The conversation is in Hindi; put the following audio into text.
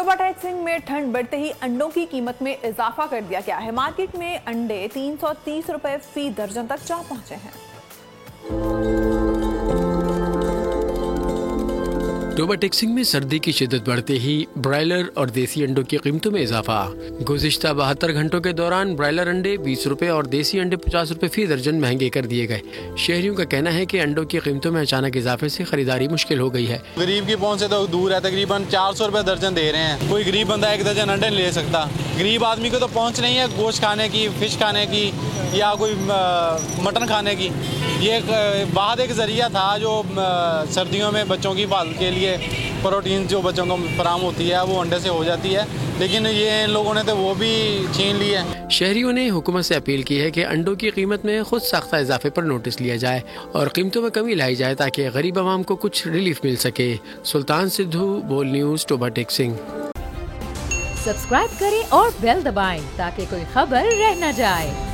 टोबा टैक्सिंग में ठंड बढ़ते ही अंडों की कीमत में इजाफा कर दिया गया है। मार्केट में अंडे 330 रुपए फी दर्जन तक जा पहुंचे हैं। टोबा टैक्सिंग में सर्दी की शिद्दत बढ़ते ही ब्रायलर और देसी अंडों की कीमतों में इजाफा। गुज़िश्ता 72 घंटों के दौरान ब्रायलर अंडे 20 रुपए और देसी अंडे 50 रुपए फी दर्जन महंगे कर दिए गए। शहरियों का कहना है कि अंडों की कीमतों में अचानक इजाफे से खरीदारी मुश्किल हो गई है। गरीब की पहुंच से तो दूर है, तकरीबन 400 रुपए दर्जन दे रहे हैं। कोई गरीब बंदा 1 दर्जन अंडे नहीं ले सकता। गरीब आदमी को तो पहुंच नहीं है गोश्त खाने की, फिश खाने की या कोई मटन खाने की। ये बाहर एक जरिया था जो सर्दियों में बच्चों की हिफाजत के लिए प्रोटीन जो बच्चों को फराहम होती है वो अंडे से हो जाती है, लेकिन ये इन लोगों ने तो वो भी छीन ली है। शहरियों ने हुकूमत से अपील की है कि अंडों की कीमत में खुद साख्ता इजाफे पर नोटिस लिया जाए और कीमतों में कमी लाई जाए ताकि गरीब आवाम को कुछ रिलीफ मिल सके। सुल्तान सिद्धू, बोल न्यूज़, टोबा टैक्सिंग। सब्सक्राइब करें और बेल दबाएं ताकि कोई खबर रह न जाए।